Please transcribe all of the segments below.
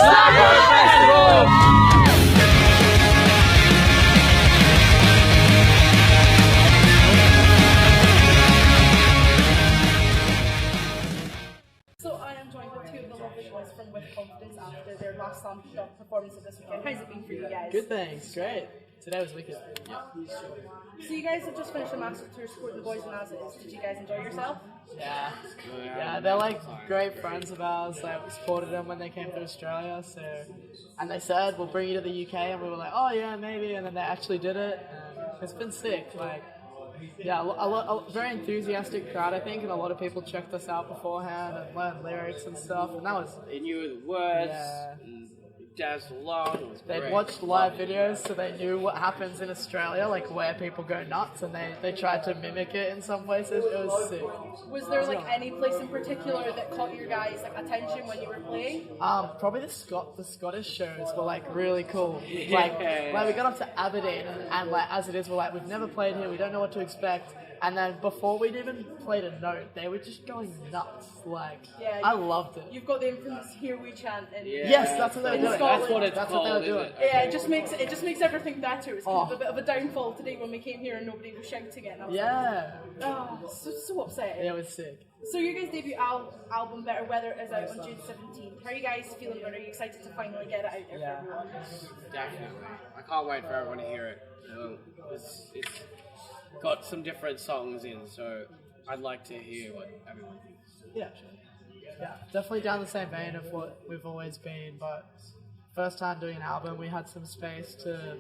Slapper Festival! So I am joined with two of the lovely boys from With Confidence after their last slam dunk performance of this weekend. How's it been for you guys? Good, thanks. Great. Today was wicked. So you guys have just finished a massive tour supporting the boys and As It Is. Did you guys enjoy yourself? Yeah, they're like great friends of ours. Like, we supported them when they came to Australia. So, and they said we'll bring you to the UK, and we were like, oh yeah, maybe. And then they actually did it. And it's been sick. Like, yeah, a very enthusiastic crowd, I think, and a lot of people checked us out beforehand and learned lyrics and stuff. And that was They knew the words, Yeah. and danced along. It was They'd great. watched live videos, so they knew what happens in Australia, like where people go nuts, and they tried to mimic it in some places. It was sick. Was there like any place in particular that caught your guys' like attention when you were playing? Probably the Scottish shows were like really cool. Like we got up to Aberdeen, and like As It Is, we're like, we've never played here, we don't know what to expect. And then before we'd even played a note, they were just going nuts. Like, Yeah, I loved it. You've got the infamous "Here We Chant" and Yes, that's what they were In doing. Scotland. That's what it's That's called, what they were isn't doing. it? yeah, it just makes everything better. It was kind of Oh. a bit of a downfall today when we came here and nobody was shouting it. And I was Yeah, like, oh, so upsetting. it was sick. So your guys' debut album Better Weather is out on June 17th. How are you guys feeling about it? Are you excited to finally get it out there Yeah. for everyone? Definitely. I can't wait for everyone to hear it. It's got some different songs in, so I'd like to hear what everyone thinks. Yeah, yeah, definitely down the same vein of what we've always been, but first time doing an album, we had some space to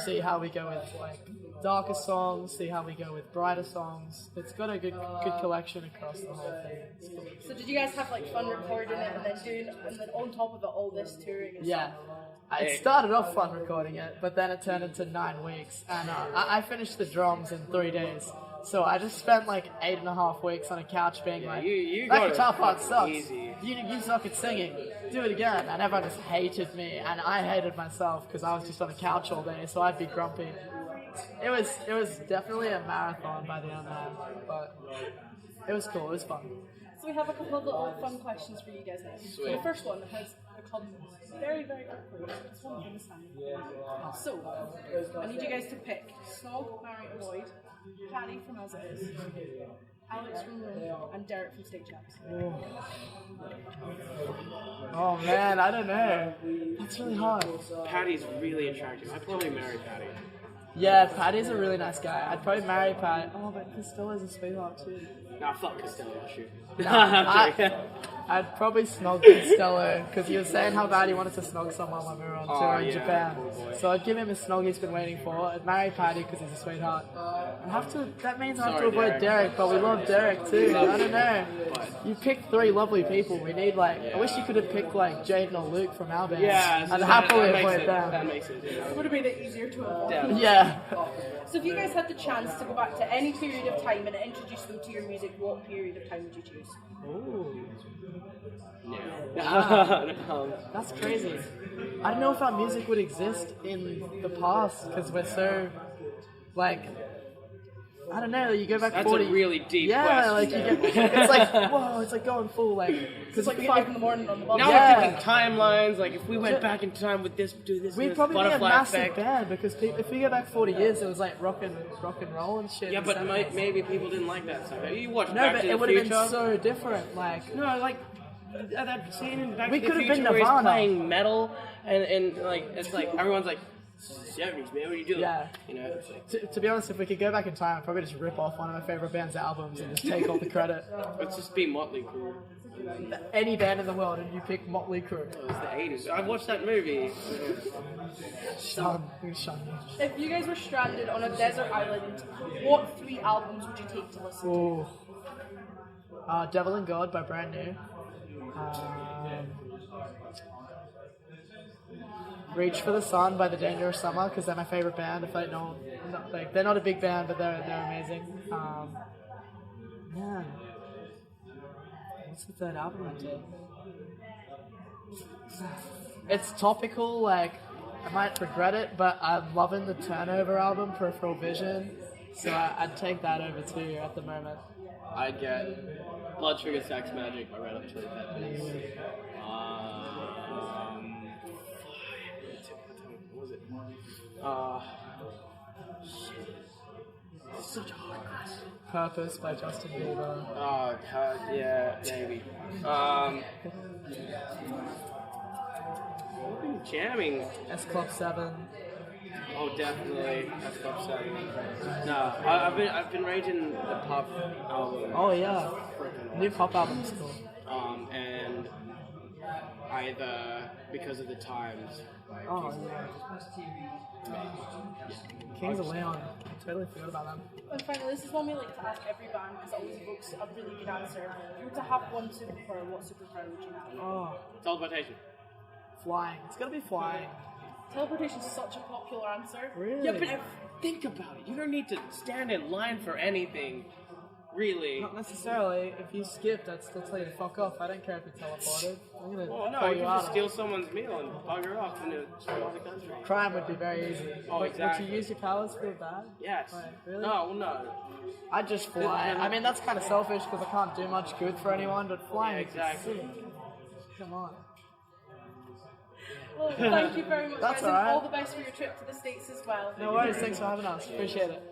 see how we go with like darker songs, see how we go with brighter songs. It's got a good collection across the whole thing. It's cool. So did you guys have like fun recording it and then on top of it all this touring and Yeah. stuff? It started off fun recording it, but then it turned into 9 weeks, and I finished the drums in 3 days. So I just spent like 8.5 weeks on a couch being like, you that got guitar it part sucks. easy. You suck at singing. Do it again. And everyone just hated me, and I hated myself because I was just on the couch all day, so I'd be grumpy. It was definitely a marathon by the end there, but it was cool. It was fun. So we have a couple of little fun questions for you guys now. So the first one has become very, very awkward. It's one of them So I need you guys to pick Snog, Mary, Lloyd, Paddy from As It Is, Alex from Room, and Derek from Stage Chaps. Oh man, I don't know. That's really hard. Patty's really attractive. I'd probably marry Patty. Yeah, Paddy's a really nice guy. I'd probably marry Patty. Oh, but Costello's a sweetheart too. Nah, fuck Costello, I'll shoot. I'd probably snog Costello because he was saying how bad he wanted to snog someone when we were on tour in yeah, Japan. poor boy. So I'd give him a snog he's been waiting for. I'd marry Paddy because he's a sweetheart. That means I have to Sorry, avoid Derek. Derek, but we love Derek too. I don't know. You picked 3 lovely people. We need like. I wish you could have picked like Jaden or Luke from our band. Yeah, I'd happily that makes avoid it. them. That makes it. It would have made it easier to avoid. Yeah. So if you guys had the chance to go back to any period of time and introduce them to your music, what period of time would you choose? Ooh. No. That's crazy. I don't know if our music would exist in the past because we're so, like, I don't know. You go back That's 40. a really deep yeah, question. like you get, it's like whoa, it's like going full like It's like 5 in the morning on the bus. Now Yeah. we're thinking timelines. Like if we went back in time with this, do this. We'd this probably be a butterfly massive effect. band because if we go back 40 years, it was like rock and roll and shit. Yeah, and but stuff. maybe people didn't like that stuff. You watched No, Back but to it the would have Future. been so different. Like No, like that scene in Back We to the could have Future been where he's Nirvana. playing metal and like it's like everyone's like 70s, man. What are you doing? Yeah. You know, it's like, to be honest, if we could go back in time, I'd probably just rip off one of my favorite band's albums and just take all the credit. let's just be Motley Crue. Any band in the world, and you pick Motley Crue. It was the 80s. I watched that movie. Shun. If you guys were stranded on a desert island, what 3 albums would you take to listen to? Ooh. Devil and God by Brand New. Reach for the Sun by The Dangerous Summer because they're my favorite band. If I know, like they're not a big band, but they're amazing. Man, what's the third album I did? It's topical. Like I might regret it, but I'm loving the Turnover album, Peripheral Vision. So I'd take that over too at the moment. I'd get Blood Sugar Sex Magic by Red Hot Chili Peppers. such a hard question. Purpose by Justin Bieber. Oh, God, yeah, maybe. I've been jamming. S Club 7. Oh, definitely. That's Club 7. No, I've been raging the Puff album. Oh yeah. Freaking New pop album's cool. and either because of the times. Oh yeah. Kings of Leon. Totally forgot about them. And finally, this is one we like to ask every band because it always evokes a really good answer. If you were to have one superpower, what superpower would you have? Oh, Teleportation. flying. It's gotta be flying. Teleportation is such a popular answer. Really? Yeah, but think about it. You don't need to stand in line for anything, really. Not necessarily. If you skip, that's tell you to fuck off. I don't care if you're teleported. I'm gonna Well, no, call you you can out. just steal someone's meal and bugger off in a other country. Crime would be very easy. Oh, Would exactly. you use your powers feel bad? Yes. Wait, really? No, no. I'd just fly. I mean, that's kind of selfish because I can't do much good for anyone, but flying Yeah, exactly. is sick. Come on. Well, thank you very much, That's guys, and alright. all the best for your trip to the States as well. No worries. Thanks for having us. Appreciate it.